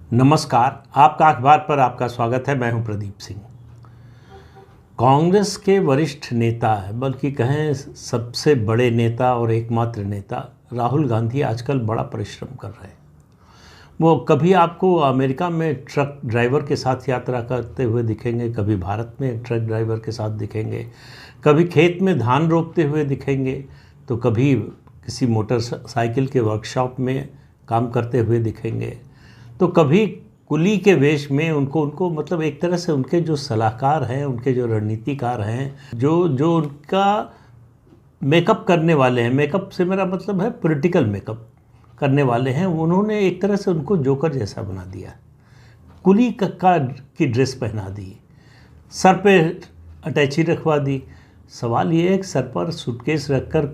नमस्कार, आपका अखबार पर आपका स्वागत है। मैं हूं प्रदीप सिंह। कांग्रेस के वरिष्ठ नेता बल्कि कहें सबसे बड़े नेता और एकमात्र नेता राहुल गांधी आजकल बड़ा परिश्रम कर रहे हैं। वो कभी आपको अमेरिका में ट्रक ड्राइवर के साथ यात्रा करते हुए दिखेंगे, कभी भारत में ट्रक ड्राइवर के साथ दिखेंगे, कभी खेत में धान रोपते हुए दिखेंगे, तो कभी किसी मोटरसाइकिल के वर्कशॉप में काम करते हुए दिखेंगे, तो कभी कुली के वेश में उनको मतलब एक तरह से उनके जो सलाहकार हैं, उनके जो रणनीतिकार हैं, जो उनका मेकअप करने वाले हैं, मेकअप से मेरा मतलब है पॉलिटिकल मेकअप करने वाले हैं, उन्होंने एक तरह से उनको जोकर जैसा बना दिया। कुली की ड्रेस पहना दी, सर पे अटैची रखवा दी। सवाल ये है कि सर पर सूटकेस रखकर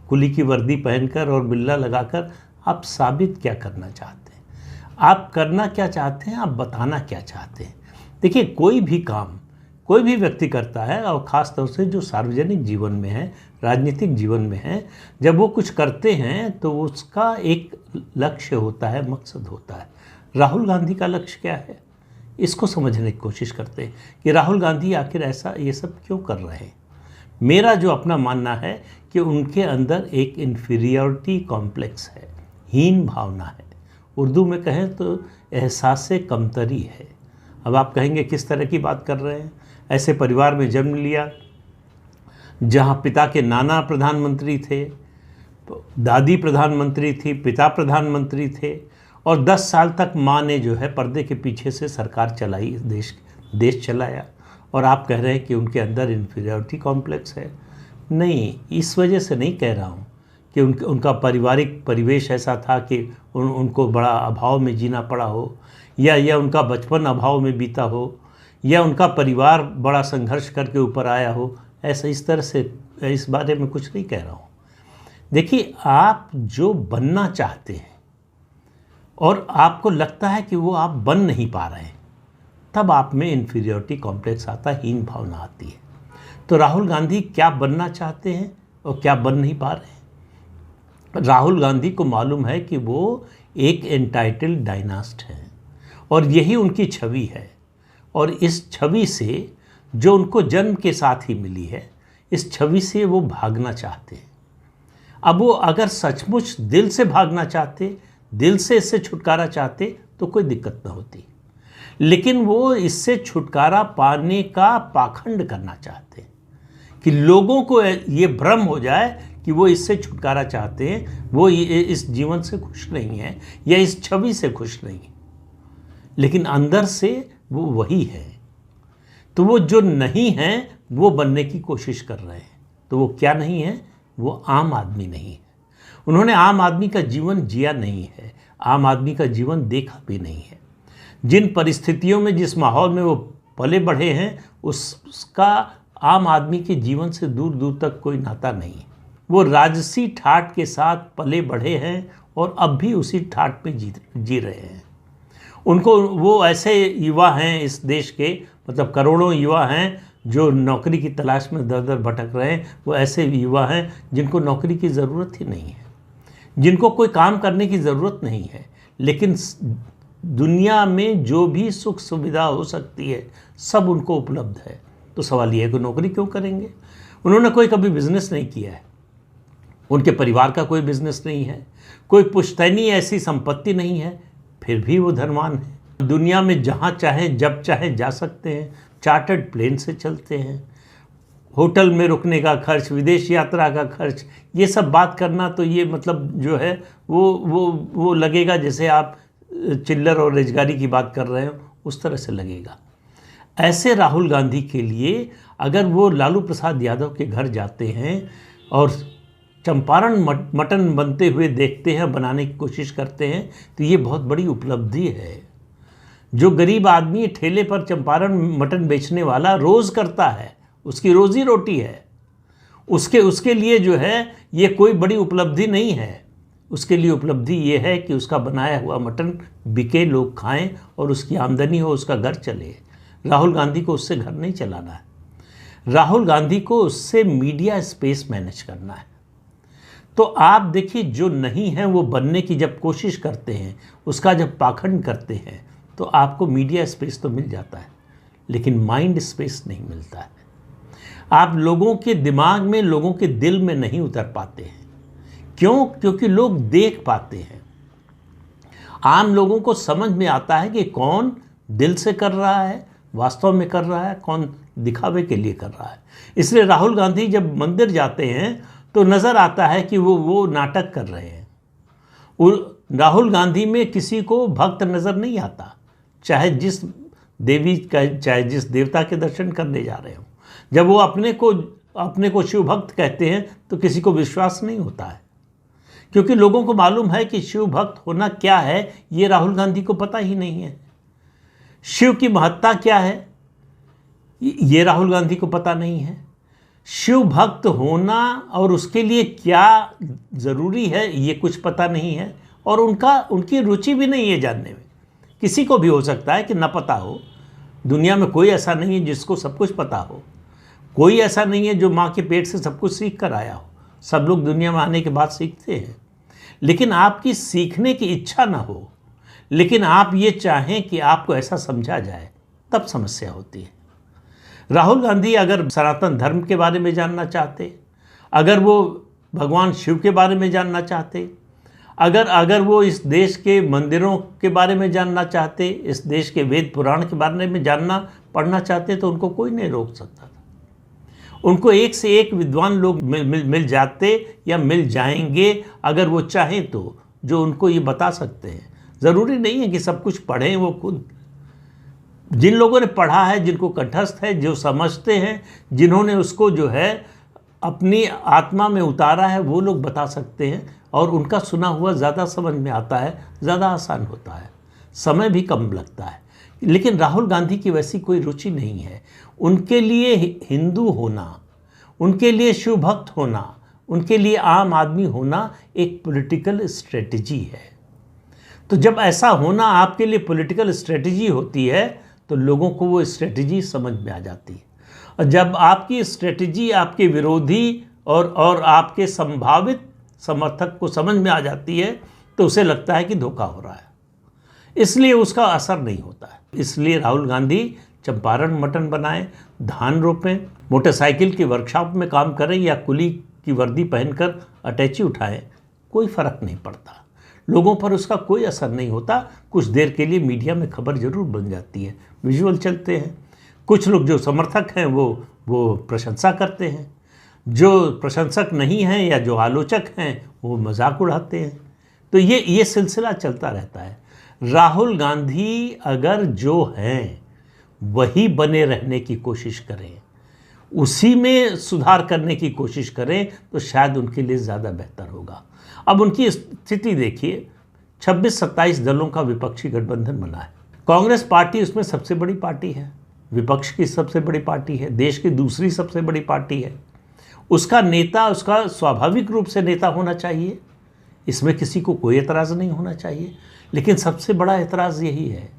कुली की वर्दी पहनकर और बिल्ला लगाकर आप साबित क्या करना चाहते हैं? आप करना क्या चाहते हैं? आप बताना क्या चाहते हैं? देखिए, कोई भी काम कोई भी व्यक्ति करता है, और ख़ास तौर से जो सार्वजनिक जीवन में है, राजनीतिक जीवन में है, जब वो कुछ करते हैं तो उसका एक लक्ष्य होता है, मकसद होता है। राहुल गांधी का लक्ष्य क्या है, इसको समझने की कोशिश करते हैं कि राहुल गांधी आखिर ऐसा ये सब क्यों कर रहे हैं। मेरा जो अपना मानना है कि उनके अंदर एक इन्फीरियरिटी कॉम्प्लेक्स है, हीन भावना है। उर्दू में कहें तो एहसास कमतरी है। अब आप कहेंगे किस तरह की बात कर रहे हैं? ऐसे परिवार में जन्म लिया जहां पिता के नाना प्रधानमंत्री थे, दादी प्रधानमंत्री थी, पिता प्रधानमंत्री थे, और 10 साल तक माँ ने जो है पर्दे के पीछे से सरकार चलाई, देश चलाया, और आप कह रहे हैं कि उनके अंदर इन्फीरियरिटी कॉम्प्लेक्स है। नहीं, इस वजह से नहीं कह रहा हूँ कि उनका पारिवारिक परिवेश ऐसा था कि उनको बड़ा अभाव में जीना पड़ा हो, या उनका बचपन अभाव में बीता हो, या उनका परिवार बड़ा संघर्ष करके ऊपर आया हो। ऐसा इस तरह से इस बारे में कुछ नहीं कह रहा हूँ। देखिए, आप जो बनना चाहते हैं और आपको लगता है कि वो आप बन नहीं पा रहे हैं, तब आप में इन्फीरियरिटी कॉम्प्लेक्स आता है, हीन भावना आती है। तो राहुल गांधी क्या बनना चाहते हैं और क्या बन नहीं पा रहे हैं? राहुल गांधी को मालूम है कि वो एक एंटाइटल्ड डायनास्ट हैं, और यही उनकी छवि है, और इस छवि से जो उनको जन्म के साथ ही मिली है, इस छवि से वो भागना चाहते हैं। अब वो अगर सचमुच दिल से भागना चाहते, दिल से इससे छुटकारा चाहते, तो कोई दिक्कत ना होती, लेकिन वो इससे छुटकारा पाने का पाखंड करना चाहते हैं कि लोगों को ये भ्रम हो जाए कि वो इससे छुटकारा चाहते हैं, वो इस जीवन से खुश नहीं है या इस छवि से खुश नहीं है, लेकिन अंदर से वो वही है। तो वो जो नहीं है वो बनने की कोशिश कर रहे हैं। तो वो क्या नहीं है? वो आम आदमी नहीं है। उन्होंने आम आदमी का जीवन जिया नहीं है, आम आदमी का जीवन देखा भी नहीं है। जिन परिस्थितियों में, जिस माहौल में वो पले बढ़े हैं, उसका आम आदमी के जीवन से दूर दूर तक कोई नाता नहीं है। वो राजसी ठाठ के साथ पले बढ़े हैं और अब भी उसी ठाठ में जी रहे हैं। वो ऐसे युवा हैं इस देश के, मतलब करोड़ों युवा हैं जो नौकरी की तलाश में दर दर भटक रहे हैं। वो ऐसे युवा हैं जिनको नौकरी की ज़रूरत ही नहीं है, जिनको कोई काम करने की ज़रूरत नहीं है, लेकिन दुनिया में जो भी सुख सुविधा हो सकती है सब उनको उपलब्ध है। तो सवाल ये है कि नौकरी क्यों करेंगे? उन्होंने कोई कभी बिजनेस नहीं किया है, उनके परिवार का कोई बिजनेस नहीं है, कोई पुश्तैनी ऐसी संपत्ति नहीं है, फिर भी वो धनवान है। दुनिया में जहाँ चाहे जब चाहे जा सकते हैं, चार्टर्ड प्लेन से चलते हैं, होटल में रुकने का खर्च, विदेश यात्रा का खर्च, ये सब बात करना तो ये मतलब जो है वो लगेगा जैसे आप चिल्लर और रेजगारी की बात कर रहे हो, उस तरह से लगेगा। ऐसे राहुल गांधी के लिए अगर वो लालू प्रसाद यादव के घर जाते हैं और चंपारण मटन बनते हुए देखते हैं, बनाने की कोशिश करते हैं, तो ये बहुत बड़ी उपलब्धि है। जो गरीब आदमी ठेले पर चंपारण मटन बेचने वाला रोज़ करता है, उसकी रोज़ी रोटी है, उसके लिए जो है ये कोई बड़ी उपलब्धि नहीं है। उसके लिए उपलब्धि ये है कि उसका बनाया हुआ मटन बिके, लोग खाएं और उसकी आमदनी हो, उसका घर चले। राहुल गांधी को उससे घर नहीं चलाना है, राहुल गांधी को उससे मीडिया स्पेस मैनेज करना है। तो आप देखिए, जो नहीं है वो बनने की जब कोशिश करते हैं, उसका जब पाखंड करते हैं, तो आपको मीडिया स्पेस तो मिल जाता है, लेकिन माइंड स्पेस नहीं मिलता है। आप लोगों के दिमाग में, लोगों के दिल में नहीं उतर पाते हैं। क्यों? क्योंकि लोग देख पाते हैं। आम लोगों को समझ में आता है कि कौन दिल से कर रहा है, वास्तव में कर रहा है, कौन दिखावे के लिए कर रहा है। इसलिए राहुल गांधी जब मंदिर जाते हैं तो नज़र आता है कि वो नाटक कर रहे हैं। राहुल गांधी में किसी को भक्त नज़र नहीं आता, चाहे जिस देवी का, चाहे जिस देवता के दर्शन करने जा रहे हो। जब वो अपने को शिव भक्त कहते हैं तो किसी को विश्वास नहीं होता है, क्योंकि लोगों को मालूम है कि शिव भक्त होना क्या है, ये राहुल गांधी को पता ही नहीं है। शिव की महत्ता क्या है, ये राहुल गांधी को पता नहीं है। शिव भक्त होना और उसके लिए क्या ज़रूरी है, ये कुछ पता नहीं है। और उनकी रुचि भी नहीं है जानने में। किसी को भी हो सकता है कि ना पता हो। दुनिया में कोई ऐसा नहीं है जिसको सब कुछ पता हो। कोई ऐसा नहीं है जो माँ के पेट से सब कुछ सीख कर आया हो। सब लोग दुनिया में आने के बाद सीखते हैं। लेकिन आपकी सीखने की इच्छा ना हो, लेकिन आप ये चाहें कि आपको ऐसा समझा जाए, तब समस्या होती है। राहुल गांधी अगर सनातन धर्म के बारे में जानना चाहते, अगर वो भगवान शिव के बारे में जानना चाहते, अगर वो इस देश के मंदिरों के बारे में जानना चाहते, इस देश के वेद पुराण के बारे में जानना पढ़ना चाहते, तो उनको कोई नहीं रोक सकता था। उनको एक से एक विद्वान लोग मिल जाते या मिल जाएंगे अगर वो चाहें तो, जो उनको ये बता सकते हैं। ज़रूरी नहीं है कि सब कुछ पढ़ें वो खुद। जिन लोगों ने पढ़ा है, जिनको कंठस्थ है, जो समझते हैं, जिन्होंने उसको जो है अपनी आत्मा में उतारा है, वो लोग बता सकते हैं। और उनका सुना हुआ ज़्यादा समझ में आता है, ज़्यादा आसान होता है, समय भी कम लगता है। लेकिन राहुल गांधी की वैसी कोई रुचि नहीं है। उनके लिए हिंदू होना, उनके लिए शिव भक्त होना, उनके लिए आम आदमी होना एक पॉलिटिकल स्ट्रेटजी है। तो जब ऐसा होना आपके लिए पॉलिटिकल स्ट्रेटजी होती है, तो लोगों को वो स्ट्रेटजी समझ में आ जाती है। और जब आपकी स्ट्रेटजी आपके विरोधी और आपके संभावित समर्थक को समझ में आ जाती है, तो उसे लगता है कि धोखा हो रहा है, इसलिए उसका असर नहीं होता है। इसलिए राहुल गांधी चंपारण मटन बनाएं, धान रोपें, मोटरसाइकिल की वर्कशॉप में काम करें या कुली की वर्दी पहनकर अटैची उठाएं, कोई फ़र्क नहीं पड़ता। लोगों पर उसका कोई असर नहीं होता। कुछ देर के लिए मीडिया में खबर जरूर बन जाती है, विजुअल चलते हैं। कुछ लोग जो समर्थक हैं वो प्रशंसा करते हैं, जो प्रशंसक नहीं हैं या जो आलोचक हैं वो मजाक उड़ाते हैं। तो ये सिलसिला चलता रहता है। राहुल गांधी अगर जो हैं वही बने रहने की कोशिश करें, उसी में सुधार करने की कोशिश करें, तो शायद उनके लिए ज़्यादा बेहतर होगा। अब उनकी स्थिति देखिए, 26-27 दलों का विपक्षी गठबंधन बना है। कांग्रेस पार्टी उसमें सबसे बड़ी पार्टी है, विपक्ष की सबसे बड़ी पार्टी है, देश की दूसरी सबसे बड़ी पार्टी है। उसका नेता, उसका स्वाभाविक रूप से नेता होना चाहिए, इसमें किसी को कोई एतराज़ नहीं होना चाहिए। लेकिन सबसे बड़ा एतराज़ यही है,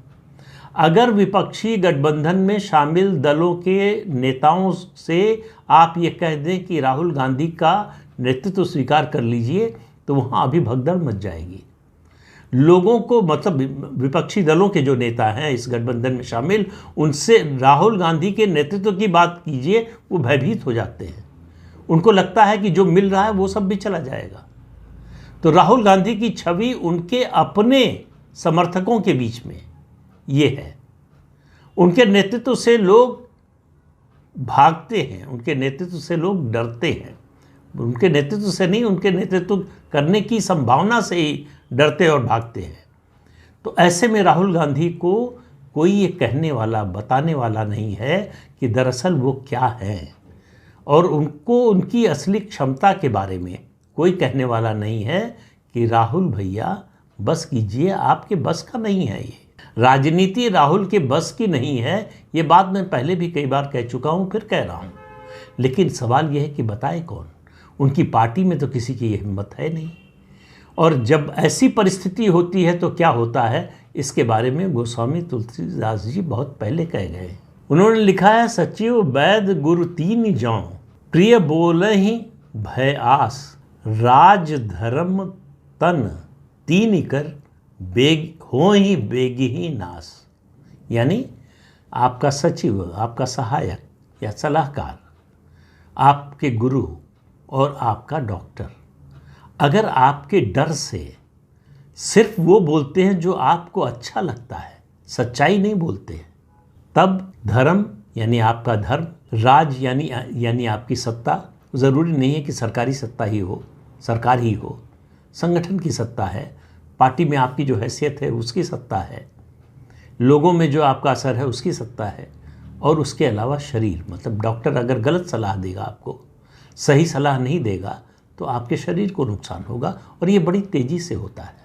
अगर विपक्षी गठबंधन में शामिल दलों के नेताओं से आप ये कह दें कि राहुल गांधी का नेतृत्व स्वीकार कर लीजिए, तो वहाँ अभी भगदड़ मच जाएगी। लोगों को, मतलब विपक्षी दलों के जो नेता हैं इस गठबंधन में शामिल, उनसे राहुल गांधी के नेतृत्व की बात कीजिए, वो भयभीत हो जाते हैं। उनको लगता है कि जो मिल रहा है वो सब भी चला जाएगा। तो राहुल गांधी की छवि उनके अपने समर्थकों के बीच में ये है। उनके नेतृत्व से लोग भागते हैं, उनके नेतृत्व से लोग डरते हैं। उनके नेतृत्व से नहीं, उनके नेतृत्व करने की संभावना से ही डरते और भागते हैं। तो ऐसे में राहुल गांधी को कोई ये कहने वाला, बताने वाला नहीं है कि दरअसल वो क्या हैं, और उनको उनकी असली क्षमता के बारे में कोई कहने वाला नहीं है कि राहुल भैया बस कीजिए, आपके बस का नहीं है ये। राजनीति राहुल के बस की नहीं है, ये बात मैं पहले भी कई बार कह चुका हूँ, फिर कह रहा हूँ। लेकिन सवाल यह है कि बताए कौन? उनकी पार्टी में तो किसी की हिम्मत है नहीं। और जब ऐसी परिस्थिति होती है तो क्या होता है, इसके बारे में गोस्वामी तुलसीदास जी बहुत पहले कह गए। उन्होंने लिखा है, सचिव वैद गुरु तीन जौं, प्रिय बोले ही भय आस, राज धर्म तन तीन कर बेग हो ही बेगी ही नाश। यानी आपका सचिव, आपका सहायक या सलाहकार, आपके गुरु और आपका डॉक्टर अगर आपके डर से सिर्फ वो बोलते हैं जो आपको अच्छा लगता है, सच्चाई नहीं बोलते हैं, तब धर्म यानी आपका धर्म, राज यानी आपकी सत्ता, ज़रूरी नहीं है कि सरकारी सत्ता ही हो, सरकार ही हो, संगठन की सत्ता है, पार्टी में आपकी जो हैसियत है उसकी सत्ता है, लोगों में जो आपका असर है उसकी सत्ता है, और उसके अलावा शरीर, मतलब डॉक्टर अगर गलत सलाह देगा, आपको सही सलाह नहीं देगा, तो आपके शरीर को नुकसान होगा, और ये बड़ी तेज़ी से होता है।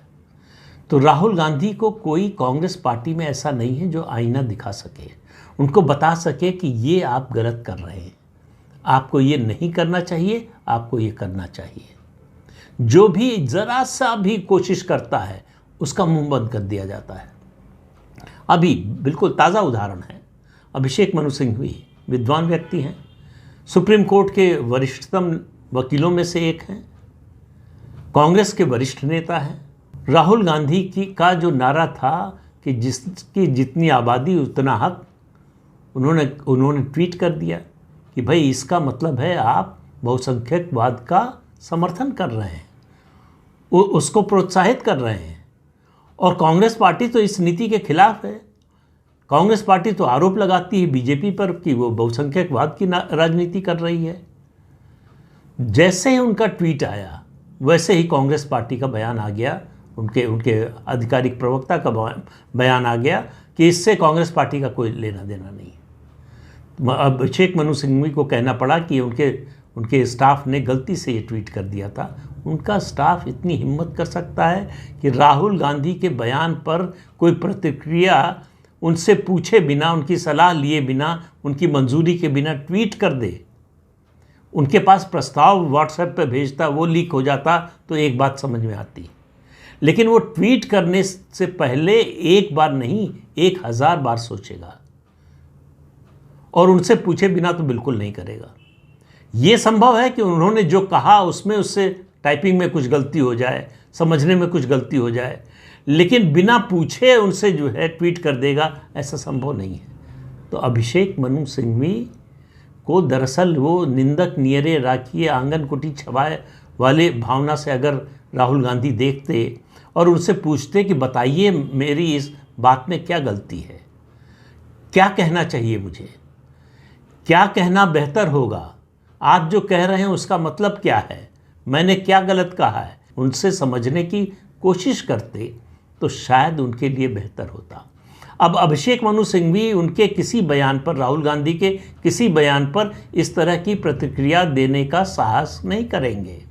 तो राहुल गांधी को कोई कांग्रेस पार्टी में ऐसा नहीं है जो आईना दिखा सके, उनको बता सके कि ये आप गलत कर रहे हैं, आपको ये नहीं करना चाहिए, आपको ये करना चाहिए। जो भी ज़रा सा भी कोशिश करता है उसका मुंह बंद कर दिया जाता है। अभी बिल्कुल ताज़ा उदाहरण है, अभिषेक मनु सिंघवी विद्वान व्यक्ति हैं, सुप्रीम कोर्ट के वरिष्ठतम वकीलों में से एक हैं, कांग्रेस के वरिष्ठ नेता हैं। राहुल गांधी का नारा था कि जिसकी जितनी आबादी उतना हक, उन्होंने ट्वीट कर दिया कि भाई इसका मतलब है आप बहुसंख्यकवाद का समर्थन कर रहे हैं, उसको प्रोत्साहित कर रहे हैं। और कांग्रेस पार्टी तो इस नीति के खिलाफ है। कांग्रेस पार्टी तो आरोप लगाती है बीजेपी पर कि वो बहुसंख्यकवाद की राजनीति कर रही है। जैसे ही उनका ट्वीट आया वैसे ही कांग्रेस पार्टी का बयान आ गया, उनके आधिकारिक प्रवक्ता का बयान आ गया कि इससे कांग्रेस पार्टी का कोई लेना देना नहीं है। अभिषेक मनु सिंघवी को कहना पड़ा कि उनके स्टाफ ने गलती से ये ट्वीट कर दिया था। उनका स्टाफ इतनी हिम्मत कर सकता है कि राहुल गांधी के बयान पर कोई प्रतिक्रिया उनसे पूछे बिना, उनकी सलाह लिए बिना, उनकी मंजूरी के बिना ट्वीट कर दे। उनके पास प्रस्ताव व्हाट्सएप पे भेजता, वो लीक हो जाता तो एक बात समझ में आती, लेकिन वो ट्वीट करने से पहले एक बार नहीं 1000 बार सोचेगा, और उनसे पूछे बिना तो बिल्कुल नहीं करेगा। ये संभव है कि उन्होंने जो कहा उसमें उससे टाइपिंग में कुछ गलती हो जाए, समझने में कुछ गलती हो जाए, लेकिन बिना पूछे उनसे जो है ट्वीट कर देगा, ऐसा संभव नहीं है। तो अभिषेक मनु सिंघवी को दरअसल वो निंदक नियरे राखिए आंगन कुटी छवाए वाले भावना से अगर राहुल गांधी देखते और उनसे पूछते कि बताइए मेरी इस बात में क्या गलती है, क्या कहना चाहिए मुझे, क्या कहना बेहतर होगा, आप जो कह रहे हैं उसका मतलब क्या है, मैंने क्या गलत कहा है, उनसे समझने की कोशिश करते तो शायद उनके लिए बेहतर होता। अब अभिषेक मनु सिंघवी उनके किसी बयान पर, राहुल गांधी के किसी बयान पर इस तरह की प्रतिक्रिया देने का साहस नहीं करेंगे।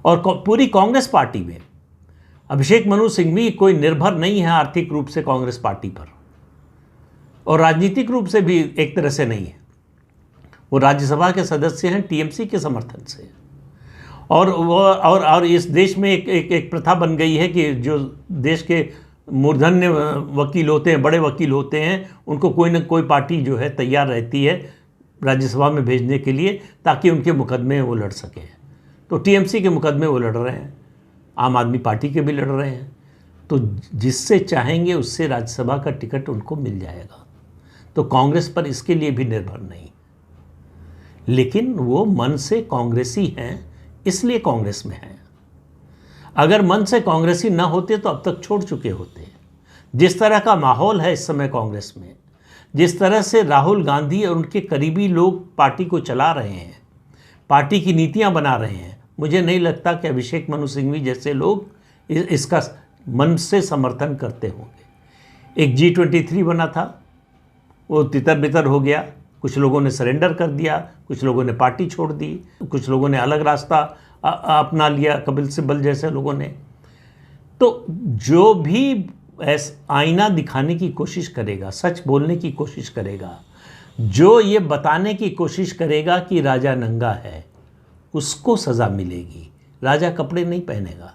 और पूरी कांग्रेस पार्टी में अभिषेक मनु सिंघवी कोई निर्भर नहीं है आर्थिक रूप से कांग्रेस पार्टी पर, और राजनीतिक रूप से भी एक तरह से नहीं है। वो राज्यसभा के सदस्य हैं टीएमसी के समर्थन से, और इस देश में एक प्रथा बन गई है कि जो देश के मूर्धन्य वकील होते हैं, बड़े वकील होते हैं, उनको कोई न कोई पार्टी जो है तैयार रहती है राज्यसभा में भेजने के लिए, ताकि उनके मुकदमे वो लड़ सकें। तो टीएमसी के मुकदमे वो लड़ रहे हैं, आम आदमी पार्टी के भी लड़ रहे हैं, तो जिससे चाहेंगे उससे राज्यसभा का टिकट उनको मिल जाएगा। तो कांग्रेस पर इसके लिए भी निर्भर नहीं, लेकिन वो मन से कांग्रेसी हैं, इसलिए कांग्रेस में हैं। अगर मन से कांग्रेसी न होते तो अब तक छोड़ चुके होते। जिस तरह का माहौल है इस समय कांग्रेस में, जिस तरह से राहुल गांधी और उनके करीबी लोग पार्टी को चला रहे हैं, पार्टी की नीतियां बना रहे हैं, मुझे नहीं लगता कि अभिषेक मनु सिंघवी जैसे लोग इसका मन से समर्थन करते होंगे। एक G23 बना था, वो तितर बितर हो गया, कुछ लोगों ने सरेंडर कर दिया, कुछ लोगों ने पार्टी छोड़ दी, कुछ लोगों ने अलग रास्ता अपना लिया, कपिल सिब्बल जैसे लोगों ने। तो जो भी आईना दिखाने की कोशिश करेगा, सच बोलने की कोशिश करेगा, जो ये बताने की कोशिश करेगा कि राजा नंगा है, उसको सज़ा मिलेगी, राजा कपड़े नहीं पहनेगा।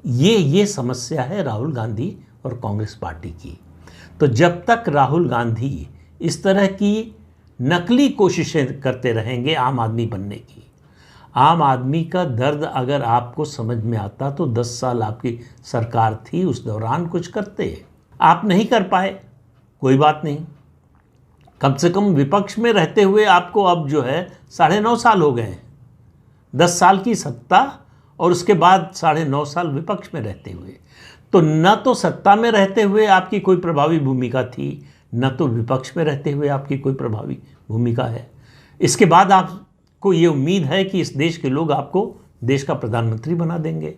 ये समस्या है राहुल गांधी और कांग्रेस पार्टी की। तो जब तक राहुल गांधी इस तरह की नकली कोशिशें करते रहेंगे आम आदमी बनने की, आम आदमी का दर्द अगर आपको समझ में आता तो 10 साल आपकी सरकार थी, उस दौरान कुछ करते। आप नहीं कर पाए, कोई बात नहीं। कम से कम विपक्ष में रहते हुए आपको अब जो है 9.5 साल हो गए हैं। 10 साल की सत्ता और उसके बाद 9.5 साल विपक्ष में रहते हुए, तो न तो सत्ता में रहते हुए आपकी कोई प्रभावी भूमिका थी, न तो विपक्ष में रहते हुए आपकी कोई प्रभावी भूमिका है। इसके बाद आपको ये उम्मीद है कि इस देश के लोग आपको देश का प्रधानमंत्री बना देंगे।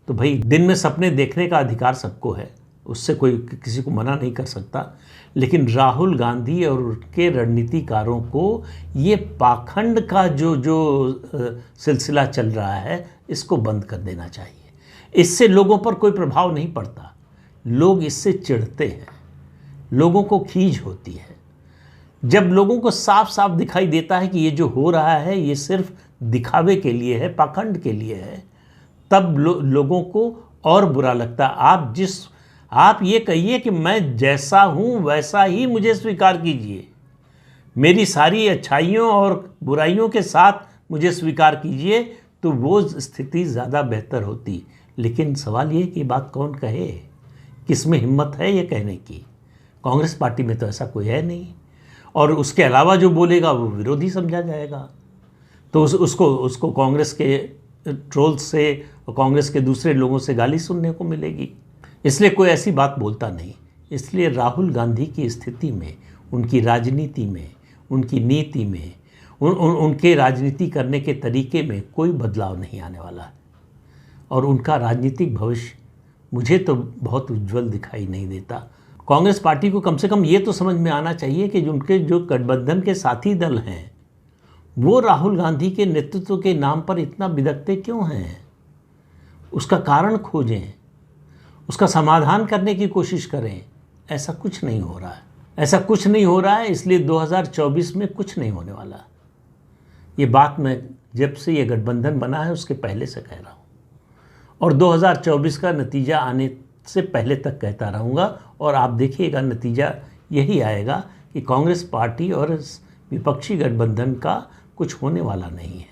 तो भाई, दिन में सपने देखने का अधिकार सबको है, उससे कोई किसी को मना नहीं कर सकता। लेकिन राहुल गांधी और उनके रणनीतिकारों को ये पाखंड का जो सिलसिला चल रहा है, इसको बंद कर देना चाहिए। इससे लोगों पर कोई प्रभाव नहीं पड़ता, लोग इससे चिढ़ते हैं, लोगों को खीज होती है। जब लोगों को साफ साफ दिखाई देता है कि ये जो हो रहा है ये सिर्फ दिखावे के लिए है, पाखंड के लिए है, तब लोगों को और बुरा लगता है। आप ये कहिए कि मैं जैसा हूँ वैसा ही मुझे स्वीकार कीजिए, मेरी सारी अच्छाइयों और बुराइयों के साथ मुझे स्वीकार कीजिए, तो वो स्थिति ज़्यादा बेहतर होती। लेकिन सवाल ये कि बात कौन कहे, किस में हिम्मत है ये कहने की? कांग्रेस पार्टी में तो ऐसा कोई है नहीं, और उसके अलावा जो बोलेगा वो विरोधी समझा जाएगा। तो उसको कांग्रेस के ट्रोल्स से और कांग्रेस के दूसरे लोगों से गाली सुनने को मिलेगी। इसलिए कोई ऐसी बात बोलता नहीं। इसलिए राहुल गांधी की स्थिति में, उनकी राजनीति में, उनकी नीति में, उनके राजनीति करने के तरीके में कोई बदलाव नहीं आने वाला है। और उनका राजनीतिक भविष्य मुझे तो बहुत उज्जवल दिखाई नहीं देता। कांग्रेस पार्टी को कम से कम ये तो समझ में आना चाहिए कि उनके जो गठबंधन के साथी दल हैं, वो राहुल गांधी के नेतृत्व के नाम पर इतना बिदकते क्यों हैं? उसका कारण खोजें, उसका समाधान करने की कोशिश करें। ऐसा कुछ नहीं हो रहा है, ऐसा कुछ नहीं हो रहा है। इसलिए 2024 में कुछ नहीं होने वाला। ये बात मैं जब से ये गठबंधन बना है उसके पहले से कह रहा हूँ, और 2024 का नतीजा आने से पहले तक कहता रहूँगा। और आप देखिएगा, नतीजा यही आएगा कि कांग्रेस पार्टी और विपक्षी गठबंधन का कुछ होने वाला नहीं है।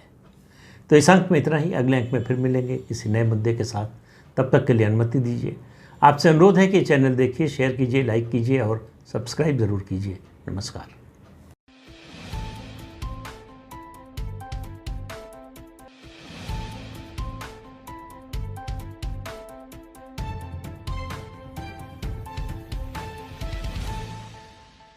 तो इस अंक में इतना ही। अगले अंक में फिर मिलेंगे किसी नए मुद्दे के साथ। तब तक के लिए अनुमति दीजिए। आपसे अनुरोध है कि चैनल देखिए, शेयर कीजिए, लाइक कीजिए और सब्सक्राइब ज़रूर कीजिए। नमस्कार।